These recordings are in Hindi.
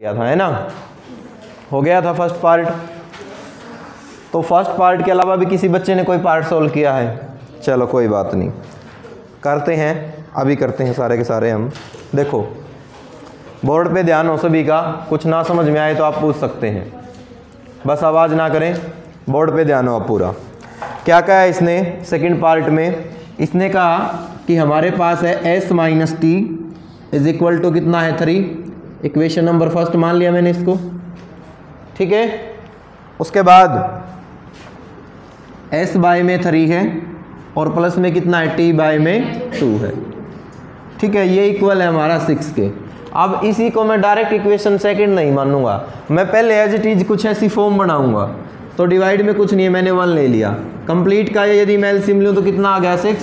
किया था, है ना, हो गया था फर्स्ट पार्ट। तो फर्स्ट पार्ट के अलावा भी किसी बच्चे ने कोई पार्ट सोल्व किया है? चलो कोई बात नहीं, करते हैं, अभी करते हैं सारे के सारे हम। देखो बोर्ड पे ध्यान हो सभी का, कुछ ना समझ में आए तो आप पूछ सकते हैं, बस आवाज़ ना करें, बोर्ड पे ध्यान हो आप पूरा। क्या कहा है इसने सेकंड पार्ट में? इसने कहा कि हमारे पास है s minus t is equal to कितना है 3। इक्वेशन नंबर फर्स्ट मान लिया मैंने इसको, ठीक है। उसके बाद s बाय में 3 है और प्लस में कितना है t बाय में 2 है, ठीक है। ये इक्वल है हमारा 6 के। अब इसी को मैं डायरेक्ट इक्वेशन सेकंड नहीं मानूंगा, मैं पहले एज इट इज कुछ ऐसी फॉर्म बनाऊंगा। तो डिवाइड में कुछ नहीं है, मैंने 1 ले लिया। कंप्लीट का यदि मैं एलसीएम लूँ तो कितना आ गया 6,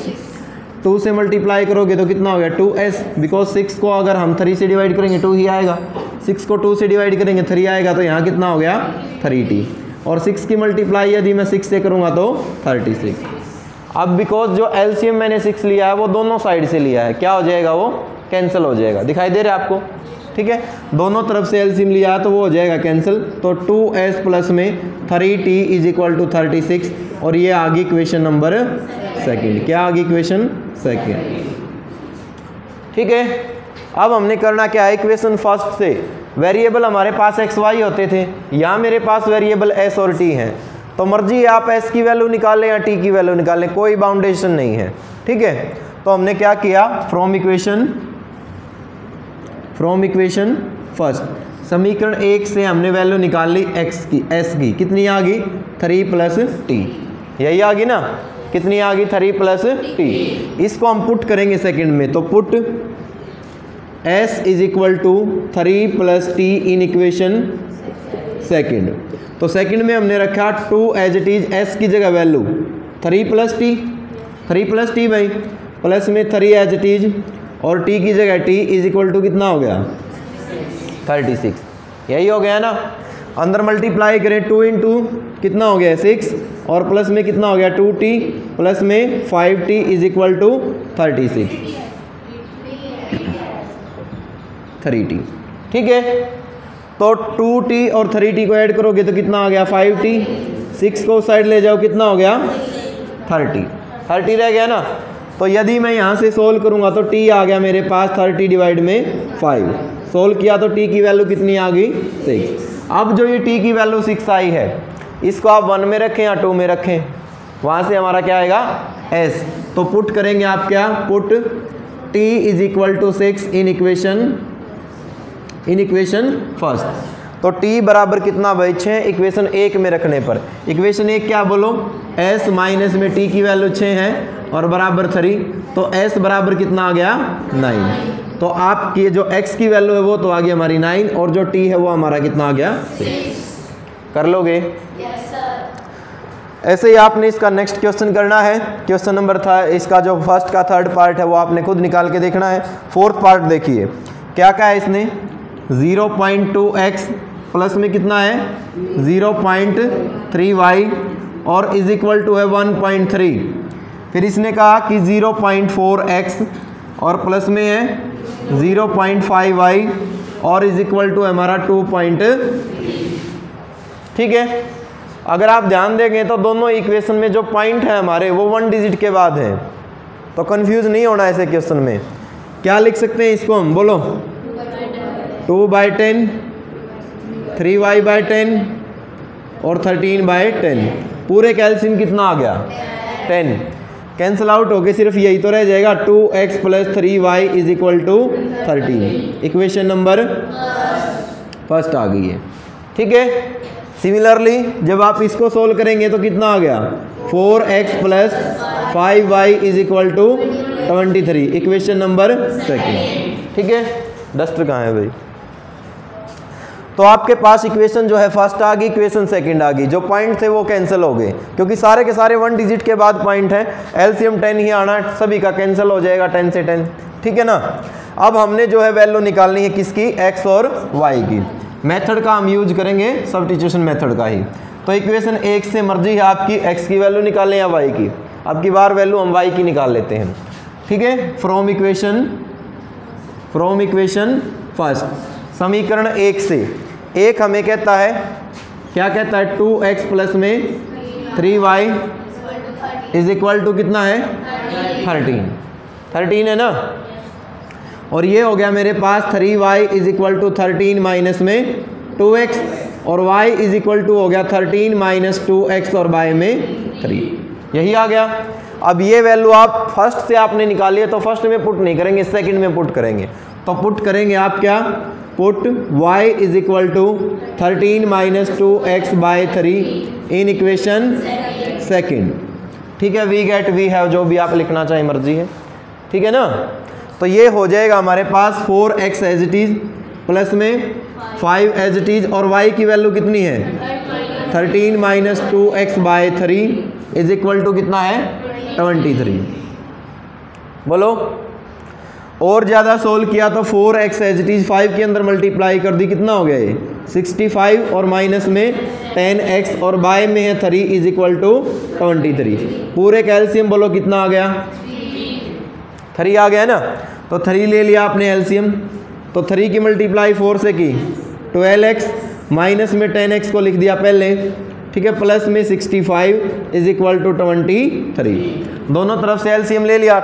2 से मल्टीप्लाई करोगे तो कितना हो गया 2s, बिकॉज 6 को अगर हम 3 से डिवाइड करेंगे 2 ही आएगा, 6 को 2 से डिवाइड करेंगे 3 आएगा, तो यहाँ कितना हो गया 3t। और 6 की मल्टीप्लाई यदि मैं 6 से करूँगा तो 36। अब बिकॉज जो एलसीएम मैंने 6 लिया है वो दोनों साइड से लिया है, क्या हो जाएगा, वो कैंसिल हो जाएगा। दिखाई दे रहा है आपको, ठीक है, दोनों तरफ से एलसीएम लिया है तो वो हो जाएगा कैंसिल। तो 2s प्लस में 3t इज इक्वल टू 36, और ये आ गई इक्वेशन नंबर सेकंड। क्या आ गई इक्वेशन सेकंड, ठीक है। अब हमने करना क्या है, इक्वेशन फर्स्ट से वेरिएबल हमारे पास एक्स वाई होते थे, यहाँ मेरे पास वेरिएबल एस और टी हैं, तो मर्जी है आप एस की वैल्यू निकाल लें या टी की वैल्यू निकाल लें, कोई बाउंडेशन नहीं है, ठीक है। तो हमने क्या किया, फ्रॉम इक्वेशन फर्स्ट समीकरण 1 से हमने वैल्यू निकाल ली एक्स की, एस की, कितनी आ गई 3 प्लस टी, यही आ गई ना, कितनी आ गई 3 प्लस टी। इसको हम पुट करेंगे सेकंड में, तो put s is equal to 3 plus t in equation second. तो सेकंड में हमने रखा 2 एज इट इज, s की जगह वैल्यू 3 प्लस टी भाई, प्लस में 3 एज इट इज, और t की जगह t इज इक्वल टू कितना हो गया 36, यही हो गया ना। अंदर मल्टीप्लाई करें 2 इंटू कितना हो गया 6, और प्लस में कितना हो गया 2t, प्लस में 5t is equal to 36, 3t, ठीक है। तो 2t और 3t को ऐड करोगे तो कितना आ गया 5t, 6 को साइड ले जाओ कितना हो गया 30 रह गया ना। तो यदि मैं यहाँ से सोल्व करूँगा तो t आ गया मेरे पास 30 डिवाइड में 5, सोल्व किया तो t की वैल्यू कितनी आ गई 6। अब जो ये t की वैल्यू 6 आई है, इसको आप 1 में रखें या 2 में रखें, वहाँ से हमारा क्या आएगा s। तो पुट करेंगे आप क्या, put t is equal to 6 in equation first. तो t बराबर कितना भाई 6 इक्वेशन 1 में रखने पर। इक्वेशन 1 क्या बोलो, s माइनस में t की वैल्यू 6 है और बराबर 3, तो s बराबर कितना आ गया 9। तो आपकी जो x की वैल्यू है वो तो आ गई हमारी 9, और जो t है वो हमारा कितना आ गया 6। कर लोगे? Yes sir. ऐसे ही आपने इसका नेक्स्ट क्वेश्चन करना है। क्वेश्चन नंबर था इसका, जो फर्स्ट का थर्ड पार्ट है वो आपने खुद निकाल के देखना है। फोर्थ पार्ट देखिए क्या कहा है इसने, 0.2x प्लस में कितना है 0.3y और इज इक्वल टू है 1.3। फिर इसने कहा कि 0.4x और प्लस में है 0.5y और इज इक्वल टू हमारा 2. ठीक है। अगर आप ध्यान देंगे तो दोनों इक्वेशन में जो पॉइंट है हमारे वो 1 डिजिट के बाद है, तो कंफ्यूज नहीं होना ऐसे क्वेश्चन में। क्या लिख सकते हैं इसको हम, बोलो 2/10, 3y/10 और 13/10। पूरे कैल्शियम कितना आ गया 10, कैंसिल आउट होके सिर्फ यही तो रह जाएगा 2x + 3y is equal to 13। Equation number first आ गई है, ठीक है। सिमिलरली जब आप इसको सोल्व करेंगे तो कितना आ गया 4x + 5y is equal to 23। Equation number second, ठीक है। डस्टर कहाँ है भाई? तो आपके पास इक्वेशन जो है फर्स्ट आ गई, इक्वेशन सेकंड आ गई। जो पॉइंट थे वो कैंसिल हो गए क्योंकि सारे के सारे 1 डिजिट के बाद पॉइंट है। एलसीएम 10 ही आना, सभी का कैंसिल हो जाएगा 10 से 10, ठीक है ना। अब हमने जो है वैल्यू निकालनी है किसकी, x और y की। मेथड का हम यूज करेंगे सब्स्टिट्यूशन मेथड का ही। तो इक्वेशन 1 से मर्जी है आपकी x की वैल्यू निकालें या y की। अब की बार वैल्यू हम y की निकाल लेते हैं, ठीक है। फ्रॉम इक्वेशन फर्स्ट समीकरण 1 से। एक हमें कहता है, क्या कहता है, 2x प्लस में 3y इज इक्वल टू कितना है 13 है ना। और ये हो गया मेरे पास 3y is equal to 13 minus में 2x, और y इज इक्वल टू हो गया 13 माइनस 2x और y में 3, यही आ गया। अब ये वैल्यू आप फर्स्ट से आपने निकाली है तो फर्स्ट में पुट नहीं करेंगे, सेकंड में पुट करेंगे। तो पुट करेंगे आप क्या, put y is equal to 13 minus 2x by 3 in equation second. ठीक है, वी गेट वी हैव, जो भी आप लिखना चाहें मर्जी है, ठीक है ना। तो ये हो जाएगा हमारे पास 4x as it is plus में 5 एज इट इज, और y की वैल्यू कितनी है 13 minus 2x by 3 is equal to कितना है 23। बोलो, और ज़्यादा सोल्व किया तो 4x एज इट इज 5 के अंदर मल्टीप्लाई कर दी, कितना हो गया ये 65, और माइनस में 10x और बाय में है 3 इज इक्वल टू 23। पूरे कैल्शियम बोलो कितना आ गया 3 आ गया ना। तो 3 ले लिया आपने एलसीएम, तो 3 की मल्टीप्लाई 4 से की 12x, माइनस में 10x को लिख दिया पहले, ठीक है, प्लस में 65 इज इक्वल टू 23। दोनों तरफ से एलसीएम ले लिया,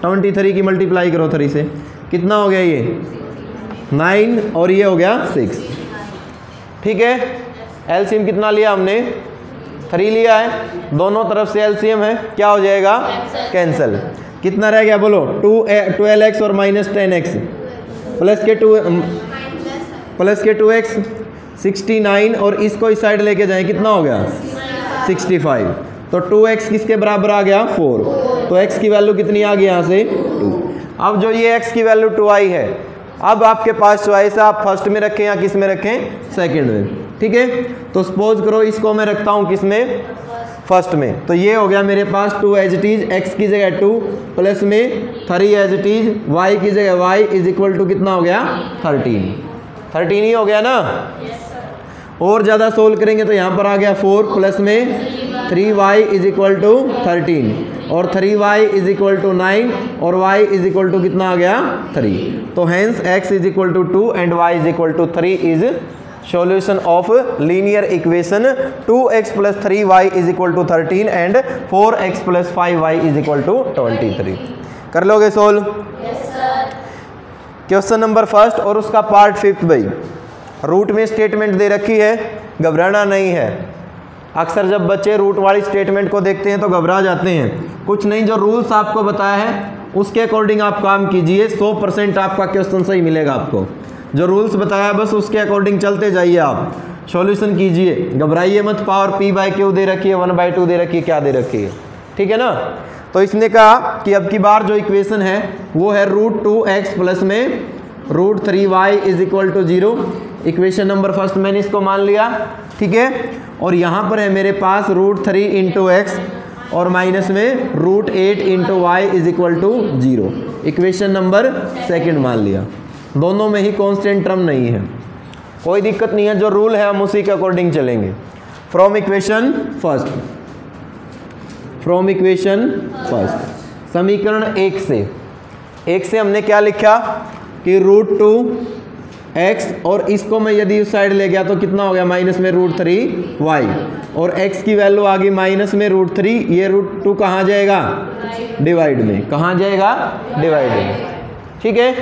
23 की मल्टीप्लाई करो 3 से, कितना हो गया ये 9, और ये हो गया 6। ठीक है, एलसीएम कितना लिया हमने 3 लिया है, दोनों तरफ से एलसीएम है, क्या हो जाएगा कैंसिल। कितना रह गया बोलो 12x और माइनस 10x प्लस के 2x 69, और इसको इस साइड लेके जाएं, कितना हो गया 65। तो 2x किसके बराबर आ गया 4, तो x की वैल्यू कितनी आ गई यहाँ से 2। अब जो ये x की वैल्यू 2 आई है, अब आपके पास चॉइस है, आप फर्स्ट में रखें या किस में रखें सेकंड में। ठीक है, तो सपोज करो इसको मैं रखता हूँ किस में फर्स्ट में, तो ये हो गया मेरे पास 2 एज इट इज, x की जगह 2 प्लस में 3 एज इट इज, y की जगह y इज इक्वल टू कितना हो गया 13 ही हो गया ना। और ज़्यादा सोल्व करेंगे तो यहाँ पर आ गया 4 प्लस में 3y इज इक्वल टू 13, और 3y इज इक्वल टू 9, और y इज इक्वल टू कितना आ गया 3। तो hence x is equal to 2 and y is equal to 3 is solution of linear equation 2x plus 3y is equal to 13 and 4x plus 5y is equal to 23। कर लोगे सोल्व? क्वेश्चन नंबर फर्स्ट और उसका पार्ट 5 भाई, रूट में स्टेटमेंट दे रखी है, घबराना नहीं है। अक्सर जब बच्चे रूट वाली स्टेटमेंट को देखते हैं तो घबरा जाते हैं। कुछ नहीं, जो रूल्स आपको बताया है उसके अकॉर्डिंग आप काम कीजिए, 100% आपका क्वेश्चन सही मिलेगा आपको। जो रूल्स बताया बस उसके अकॉर्डिंग चलते जाइए, आप सॉल्यूशन कीजिए, घबराइए मत। पावर p/q दे रखी है, 1/2 दे रखी है, क्या दे रखी है, ठीक है ना। तो इसने कहा कि अब की बार जो इक्वेशन है वो है √2x प्लस में √3y is equal to 0। Equation number first मैंने इसको मान लिया, ठीक है। और यहाँ पर है मेरे पास √3 इंटू x और माइनस में √8 into y is equal to 0। Equation number second मान लिया, दोनों में ही कांस्टेंट टर्म नहीं है, कोई दिक्कत नहीं है। जो रूल है हम उसी के अकॉर्डिंग चलेंगे। फ्रॉम इक्वेशन फर्स्ट समीकरण 1 से हमने क्या लिखा कि √2x, और इसको मैं यदि उस साइड ले गया तो कितना हो गया माइनस में √3y, और x की वैल्यू आ गई माइनस में √3। ये √2 कहाँ जाएगा डिवाइड में, कहाँ जाएगा डिवाइड में, ठीक है।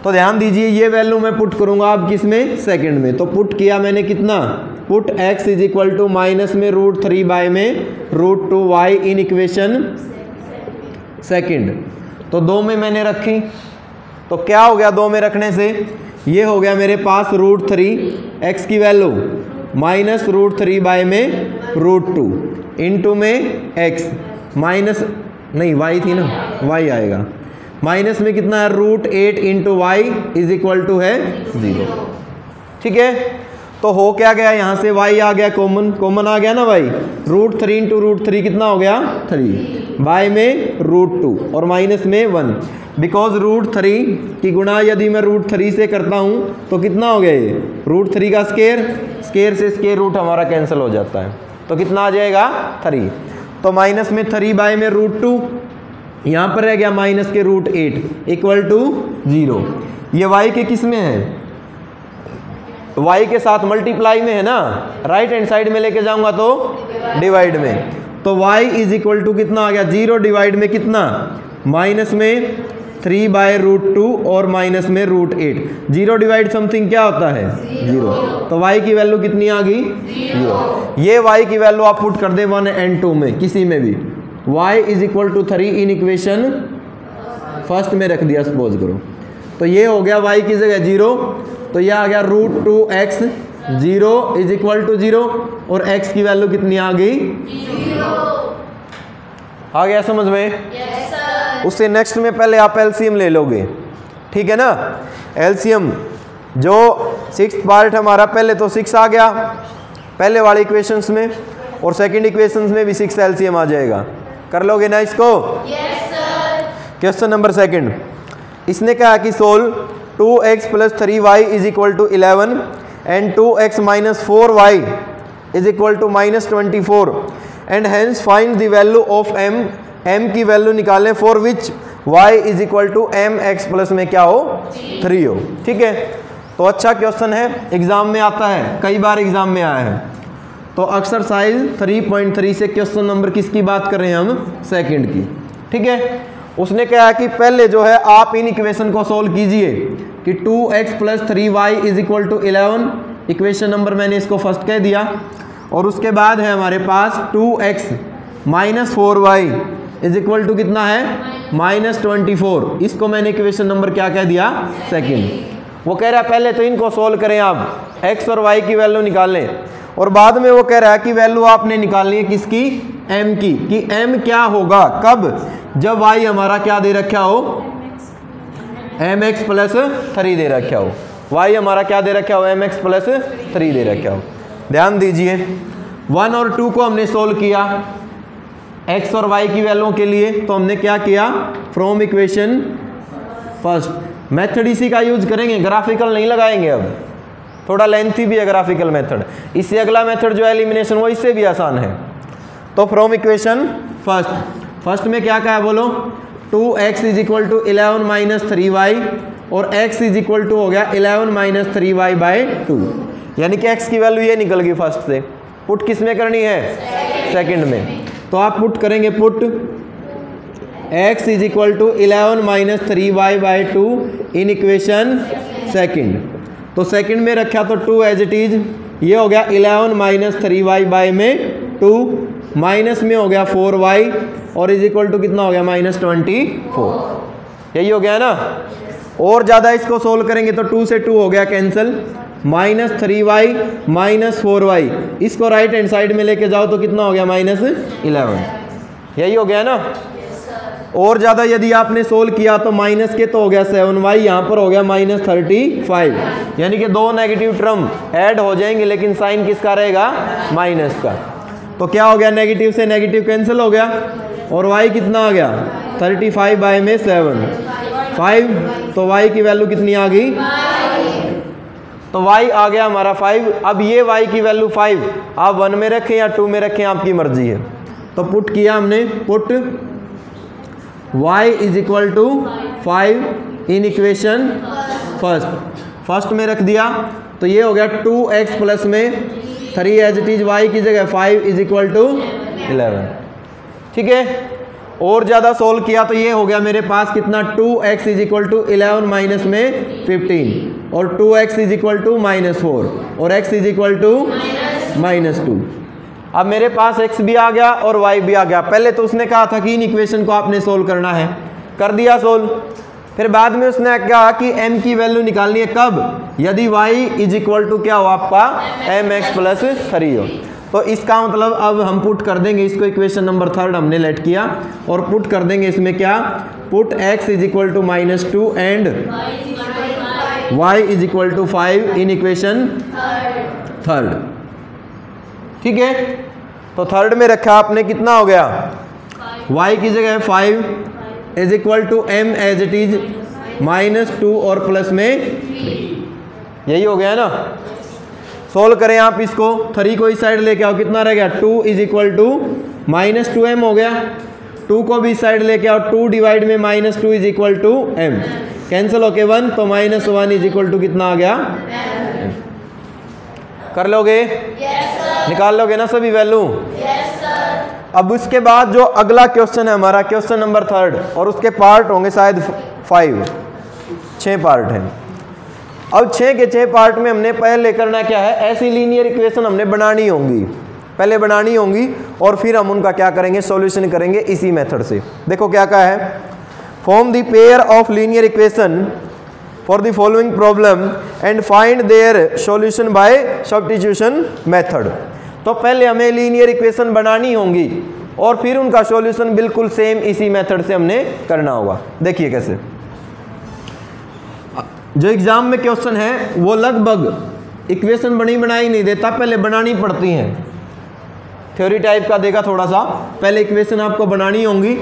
तो ध्यान दीजिए ये वैल्यू मैं पुट करूंगा अब किस में सेकंड में। तो पुट किया मैंने कितना, put x is equal to minus में √3 बाय में √2y इन इक्वेशन सेकंड। तो 2 में मैंने रखी, तो क्या हो गया 2 में रखने से, ये हो गया मेरे पास √3, x की वैल्यू माइनस √3 बाय में √2 इंटू में x माइनस नहीं y थी ना, y आएगा माइनस में कितना है √8 into y is equal to है 0, ठीक है। तो हो क्या गया यहाँ से y आ गया कॉमन आ गया ना y, √3 इंटू √3 कितना हो गया 3 बाय में √2 और माइनस में 1, बिकॉज √3 की गुणा यदि मैं √3 से करता हूँ तो कितना हो गया ये √3 का स्केयर से स्केयर रूट हमारा कैंसिल हो जाता है, तो कितना आ जाएगा 3। तो माइनस में 3 बाय में √2, यहाँ पर रह गया माइनस के √8 इक्वल टू 0। ये y के किस में है y के साथ मल्टीप्लाई में है ना, राइट हैंड साइड में लेके जाऊंगा तो डिवाइड में, तो y इज इक्वल टू कितना आ गया 0 डिवाइड में कितना माइनस में 3/√2 और माइनस में √8। 0 डिवाइड समथिंग क्या होता है 0, तो y की वैल्यू कितनी आ गई 0। ये y की वैल्यू आप पुट कर दे 1 and 2 में किसी में भी, y is equal to 3 in equation first में रख दिया सपोज करो, तो ये हो गया y की जगह 0, तो ये आ गया √2x 0 इज इक्वल टू 0 और x की वैल्यू कितनी आ गई 0। आ गया समझ में? Yes sir. उससे नेक्स्ट में पहले आप एलसीएम ले लोगे, ठीक है ना। एलसीएम जो 6th पार्ट हमारा, पहले तो 6 आ गया पहले वाले इक्वेशंस में, और सेकंड इक्वेशंस में भी 6 एलसीएम आ जाएगा। कर लोगे ना इसको? Yes sir. क्वेश्चन नंबर 2, इसने कहा कि solve 2x + 3y is equal to 11 and 2x - 4y is equal to -24 and hence find the value of m की वैल्यू निकालें for which y is equal to mx plus में क्या हो 3 हो। ठीक है, तो अच्छा क्वेश्चन है, एग्जाम में आता है, कई बार एग्जाम में आया है। तो एक्सरसाइज 3.3 से क्वेश्चन नंबर किसकी बात कर रहे हैं हम? सेकंड की। ठीक है, उसने कहा कि पहले जो है आप इन इक्वेशन को सोल्व कीजिए कि 2x + 3y is equal to 11, equation number मैंने इसको फर्स्ट कह दिया, और उसके बाद है हमारे पास 2x - 4y is equal to कितना है -24, इसको मैंने इक्वेशन नंबर क्या कह दिया? सेकंड। वो कह रहा है पहले तो इनको सोल्व करें आप, x और y की वैल्यू निकालें, और बाद में वो कह रहा है कि वैल्यू आपने निकालनी है किसकी? m की, कि m क्या होगा कब? जब y हमारा क्या दे रखा हो? mx + 3 दे रखा हो। y हमारा क्या दे रखा हो? mx + 3 दे रखा हो। ध्यान दीजिए, 1 और 2 को हमने सोल्व किया x और y की वैल्यू के लिए, तो हमने क्या किया? फ्रॉम इक्वेशन फर्स्ट मेथड इसी का यूज करेंगे, ग्राफिकल नहीं लगाएंगे। अब थोड़ा लेंथी भी है ग्राफिकल मेथड, इससे अगला मेथड जो है एलिमिनेशन वो इससे भी आसान है। तो फ्रॉम इक्वेशन फर्स्ट में क्या कहा बोलो? 2x is equal to 11 - 3y और x इज इक्वल टू हो गया 11 - 3y/2, यानी कि x की वैल्यू ये निकल गई फर्स्ट से। पुट किस में करनी है? सेकंड में। तो आप पुट करेंगे, put x is equal to 11 - 3y/2 in equation second. तो सेकंड में रखा तो 2 एज इट इज, ये हो गया 11 - 3y/2, माइनस में हो गया 4y और इज इक्वल टू कितना हो गया? -24। यही हो गया ना। और ज़्यादा इसको सोल्व करेंगे तो 2 से 2 हो गया कैंसिल, -3y - 4y, इसको राइट हैंड साइड में लेके जाओ तो कितना हो गया? -11। यही हो गया ना। और ज़्यादा यदि आपने सोल्व किया तो माइनस के तो हो गया 7y, यहाँ पर हो गया -35, यानी कि दो नेगेटिव टर्म ऐड हो जाएंगे, लेकिन साइन किसका रहेगा? माइनस का। तो क्या हो गया? नेगेटिव से नेगेटिव कैंसिल हो गया, और y कितना आ गया? 35/7 5, तो y की वैल्यू कितनी आ गई? तो y आ गया हमारा 5। अब ये y की वैल्यू 5 आप 1 में रखें या 2 में रखें, आपकी मर्जी है। तो पुट किया हमने, put y is equal to 5 in equation first में रख दिया, तो ये हो गया 2x प्लस में 3 एज इट इज, y की जगह 5 इज इक्वल टू 11। ठीक है, और ज़्यादा सोल्व किया तो ये हो गया मेरे पास कितना? 2x is equal to 11 minus में 15 और 2x इज इक्वल टू -4 और x इज इक्वल टू -2। अब मेरे पास x भी आ गया और y भी आ गया। पहले तो उसने कहा था कि इन इक्वेशन को आपने सोल्व करना है, कर दिया सोल्व। फिर बाद में उसने कहा कि m की वैल्यू निकालनी है कब? यदि y इज इक्वल टू क्या हो आपका? mx + 3 हो। तो इसका मतलब अब हम पुट कर देंगे इसको, इक्वेशन नंबर 3 हमने लेट किया, और पुट कर देंगे इसमें क्या? Put x is equal to -2 and y is equal to 5 in equation third. ठीक है, तो थर्ड में रखा आपने, कितना हो गया? y की जगह 5 is equal to m as it is -2 और प्लस में 3। यही हो गया ना। सोल्व करें आप इसको, 3 को इस साइड लेके आओ, कितना रह गया? 2 इज इक्वल टू -2m हो गया। 2 को भी इस साइड लेके आओ, 2 डिवाइड में -2 is equal to m, cancel होके 1, तो -1 इज इक्वल टू कितना आ गया? कर लोगे? Yes, sir. निकाल लोगे ना सभी वैल्यू? Yes, sir. अब उसके बाद जो अगला क्वेश्चन है हमारा क्वेश्चन नंबर 3 और उसके पार्ट होंगे शायद 6 पार्ट हैं। अब 6 के 6 पार्ट में हमने पहले करना क्या है, ऐसी लीनियर इक्वेशन हमने बनानी होंगी, पहले बनानी होंगी और फिर हम उनका क्या करेंगे, सॉल्यूशन करेंगे इसी मेथड से। देखो क्या कहा है, form the pair of linear equation for the following problem and find their solution bye substitution method. तो पहले हमें लीनियर इक्वेशन बनानी होंगी और फिर उनका सॉल्यूशन बिल्कुल सेम इसी मेथड से हमने करना होगा। देखिए कैसे, जो एग्जाम में क्वेश्चन है वो लगभग इक्वेशन बनी बनाई नहीं देता, पहले बनानी पड़ती हैं। थ्योरी टाइप का देगा थोड़ा सा, पहले इक्वेशन आपको बनानी होंगी,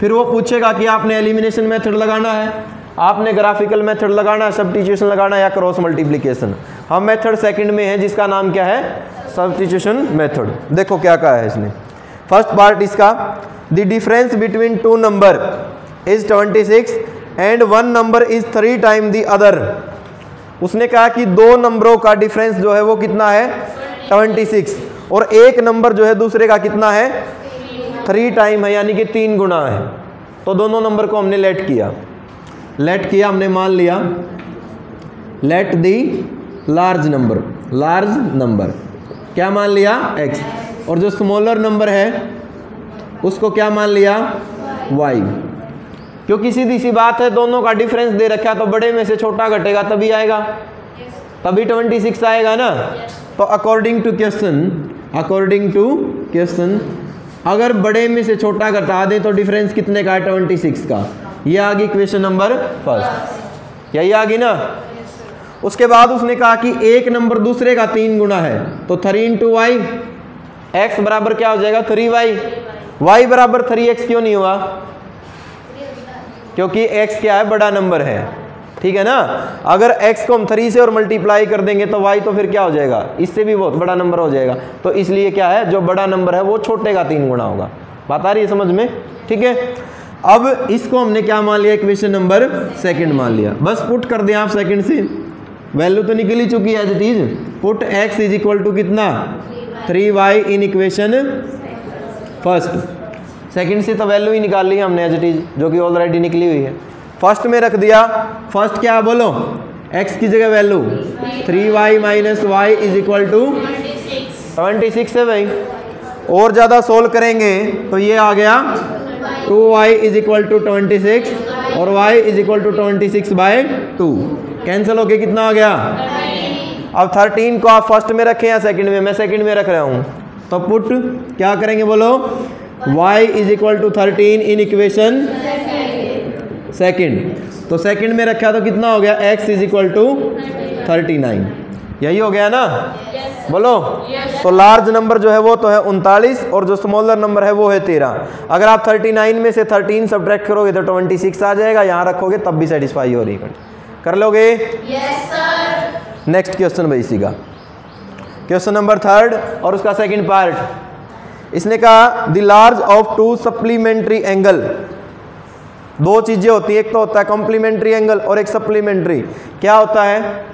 फिर वो पूछेगा कि आपने एलिमिनेशन मेथड लगाना है, आपने ग्राफिकल मेथड लगाना है, सब्स्टिट्यूशन लगाना है या क्रॉस मल्टीप्लिकेशन। हम मेथड सेकंड में है जिसका नाम क्या है, सब्स्टिट्यूशन मेथड। देखो क्या कहा है इसने, फर्स्ट पार्ट इसका, the difference between 2 number is 26 and 1 number is 3 time the other. उसने कहा कि 2 नंबरों का डिफरेंस जो है वो कितना है, 26, और एक नंबर जो है दूसरे का कितना है, 3 टाइम है, यानी कि 3 गुना है। तो दोनों नंबर को हमने लेट किया, हमने मान लिया लेट दी लार्ज नंबर, क्या मान लिया, x, और जो स्मॉलर नंबर है उसको क्या मान लिया, y। क्योंकि सीधी सी बात है, दोनों का डिफरेंस दे रखा, तो बड़े में से छोटा घटेगा तभी आएगा, तभी 26 आएगा ना। तो अकॉर्डिंग टू क्वेश्चन अगर बड़े में से छोटा घटा दें तो डिफरेंस कितने का है, 26 का। ये आ गई क्वेश्चन नंबर 1, यही आ गई ना। उसके बाद उसने कहा कि एक नंबर दूसरे का 3 गुना है, तो 3 into y, x बराबर क्या हो जाएगा, 3y। y बराबर 3x क्यों नहीं हुआ, क्योंकि x क्या है, बड़ा नंबर है, ठीक है ना। अगर x को हम 3 से और मल्टीप्लाई कर देंगे तो y तो फिर क्या हो जाएगा, इससे भी बहुत बड़ा नंबर हो जाएगा। तो इसलिए क्या है, जो बड़ा नंबर है वो छोटे का 3 गुना होगा। बात आ रही है समझ में, ठीक है। अब इसको हमने क्या मान लिया, इक्वेशन नंबर 2 मान लिया। बस पुट कर दिया आप सेकंड से, वैल्यू तो निकल ही चुकी है as it is. Put x is equal to कितना, 3y इन इक्वेशन फर्स्ट। सेकंड से तो वैल्यू ही निकाल ली हमने एज इट इज, जो कि ऑलरेडी निकली हुई है। फर्स्ट में रख दिया, फर्स्ट क्या बोलो, x की जगह value 3y minus y is equal to 26 है भाई। और ज़्यादा सोल्व करेंगे तो ये आ गया 2y इज इक्वल टू 26 और y इज इक्वल टू 26/2। कैंसिल होके कितना आ गया, अब 13 को आप फर्स्ट में रखें या सेकंड में, मैं सेकंड में रख रहा हूँ। तो पुट क्या करेंगे बोलो, y is equal to 13 in equation second. तो सेकंड में रखा तो कितना हो गया, x इज इक्वल टू 39, यही हो गया ना। बोलो तो लार्ज नंबर जो है वो तो है 39 और जो स्मॉलर नंबर है वो है 13। अगर आप 39 में से 13 सब्ट्रैक्ट करोगे तो 26 आ जाएगा, यहाँ रखोगे तब भी सेटिस्फाई हो रही है। कर लोगे? Yes sir. नेक्स्ट क्वेश्चन भाई इसी का, क्वेश्चन नंबर 3 और उसका सेकंड पार्ट। इसने कहा the large of 2 supplementary angle. 2 चीजें होती है, एक तो होता है कॉम्प्लीमेंट्री एंगल और एक सप्लीमेंट्री। क्या होता है,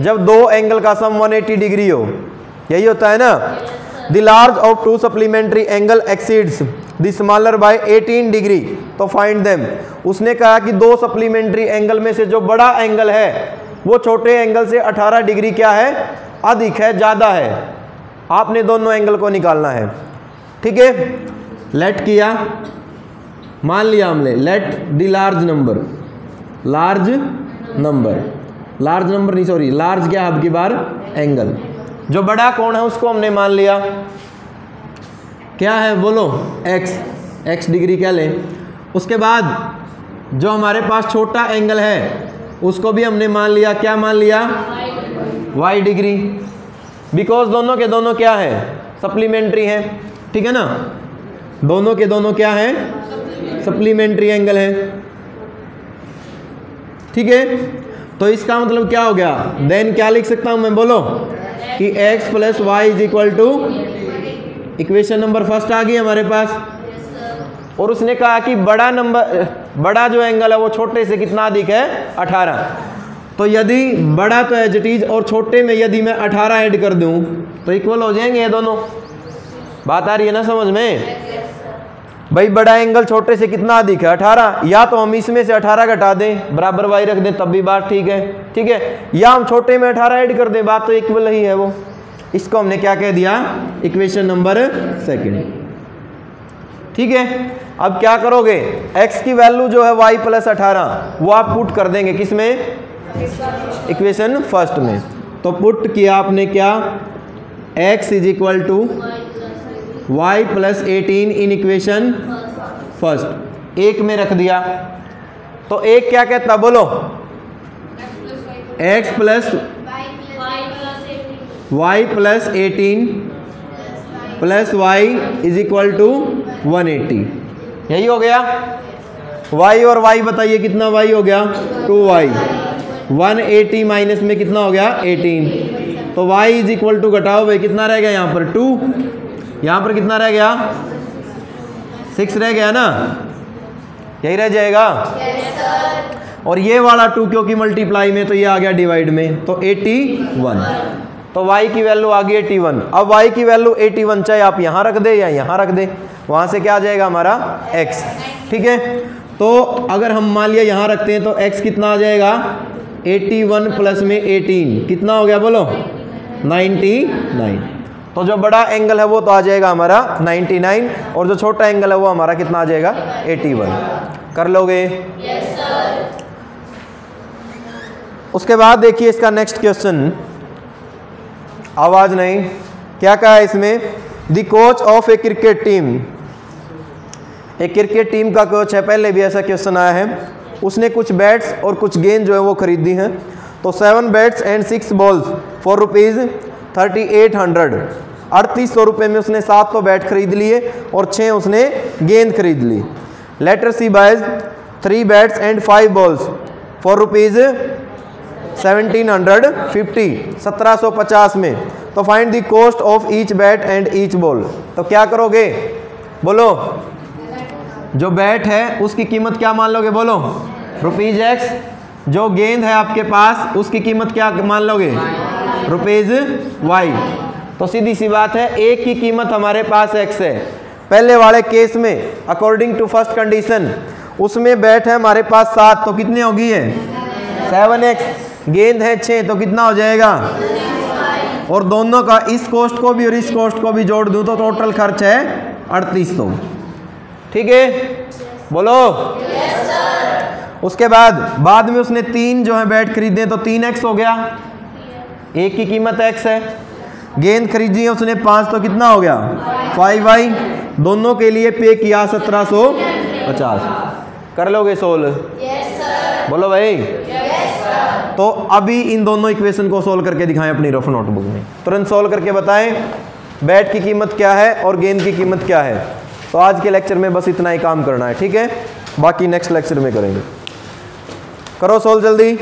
जब 2 एंगल का सम 180 डिग्री हो, यही होता है ना। The large of 2 supplementary angle exceeds the smaller by 18 degree, तो फाइंड देम। उसने कहा कि 2 सप्लीमेंट्री एंगल में से जो बड़ा एंगल है वो छोटे एंगल से 18 डिग्री क्या है, अधिक है, ज़्यादा है। आपने दोनों एंगल को निकालना है, ठीक है। लेट किया, मान लिया हमने, लेट द लार्ज नंबर नहीं सॉरी, लार्ज क्या अब की बार एंगल, जो बड़ा कोण है उसको हमने मान लिया क्या है बोलो, x डिग्री क्या लें। उसके बाद जो हमारे पास छोटा एंगल है उसको भी हमने मान लिया, क्या मान लिया, y डिग्री, बिकॉज दोनों के दोनों क्या है, सप्लीमेंट्री है, ठीक है ना। दोनों के दोनों क्या है, सप्लीमेंट्री एंगल है, ठीक है। तो इसका मतलब क्या हो गया, देन क्या लिख सकता हूं मैं बोलो, कि x plus y is equal to, equation number first आ गई हमारे पास। और उसने कहा कि बड़ा जो एंगल है वो छोटे से कितना अधिक है, 18। तो यदि बड़ा तो एज इट इज और छोटे में यदि मैं 18 ऐड कर दूं तो इक्वल हो जाएंगे ये दोनों। बात आ रही है ना समझ में? भाई बड़ा एंगल छोटे से कितना अधिक है 18, या तो हम इसमें से 18 घटा दें बराबर y रख दें तब भी बात ठीक है, ठीक है, या हम छोटे में 18 ऐड कर दें, बात तो इक्वल ही है वो। इसको हमने क्या कह दिया, इक्वेशन नंबर सेकंड। ठीक है, अब क्या करोगे, x की वैल्यू जो है y प्लस 18 वो आप पुट कर देंगे किसमें, इक्वेशन फर्स्ट में। तो पुट किया आपने क्या, x is equal to y plus 18 in equation first, एक में रख दिया। तो एक क्या कहता बोलो, x plus y plus 18 plus y is equal to 180, यही हो गया। y और y बताइए कितना y हो गया, 2y, 180 माइनस में कितना हो गया 18, तो y इज इक्वल टू घटाओ भाई कितना रह गया यहाँ पर 2, यहाँ पर कितना रह गया 6 रह गया ना, यही रह जाएगा। और ये वाला 2 क्योंकि मल्टीप्लाई में तो ये आ गया डिवाइड में, तो 81, तो y की वैल्यू आ गई 81। अब y की वैल्यू 81 चाहे आप यहाँ रख दे या यहाँ रख दे, वहाँ से क्या आ जाएगा हमारा x। ठीक है, तो अगर हम मान लिया यहाँ रखते हैं तो x कितना आ जाएगा 81 प्लस में 18 कितना हो गया बोलो 99। तो जो बड़ा एंगल है वो तो आ जाएगा हमारा 99 और जो छोटा एंगल है वो हमारा कितना आ जाएगा 81। कर लोगे? Yes sir. उसके बाद देखिए इसका नेक्स्ट क्वेश्चन, आवाज नहीं, क्या कहा है इसमें, the coach of A cricket team, एक क्रिकेट टीम का कोच है, पहले भी ऐसा क्वेश्चन आया है, उसने कुछ बैट्स और कुछ गेंद जो है वो खरीदी हैं। तो 7 bats and 6 balls for rupees 3800, 3800 रुपये में उसने 7 तो बैट खरीद लिए और 6 उसने गेंद खरीद ली। Later she buys 3 bats and 5 balls for rupees 1750, 1750 में। तो find the cost of each bat and each ball. तो क्या करोगे बोलो, जो बैट है उसकी कीमत क्या मान लोगे बोलो रुपीज़ x, जो गेंद है आपके पास उसकी कीमत क्या मान लोगे रुपीज़ y। तो सीधी सी बात है, एक की कीमत हमारे पास x है। पहले वाले केस में अकॉर्डिंग टू फर्स्ट कंडीशन उसमें बैट है हमारे पास 7, तो कितनी होगी है 7x, गेंद है 6 तो कितना हो जाएगा, और दोनों का इस कॉस्ट को भी और इस कॉस्ट को भी जोड़ दूं तो टोटल खर्च है 3800। ठीक है बोलो यस सर। उसके बाद में उसने 3 जो है बैट खरीदे तो 3x हो गया, एक की कीमत x है, गेंद खरीदी है उसने 5 तो कितना हो गया 5y, दोनों के लिए पे किया 1750। कर लोगे सोल्व? Yes sir. बोलो भाई। Yes sir. तो अभी इन दोनों इक्वेशन को सोल्व करके दिखाएं अपनी रफ नोटबुक में, तुरंत सोल्व करके बताएं बैट की कीमत क्या है और गेंद की कीमत क्या है। तो आज के लेक्चर में बस इतना ही काम करना है, ठीक है, बाकी नेक्स्ट लेक्चर में करेंगे। करो सोल्व जल्दी।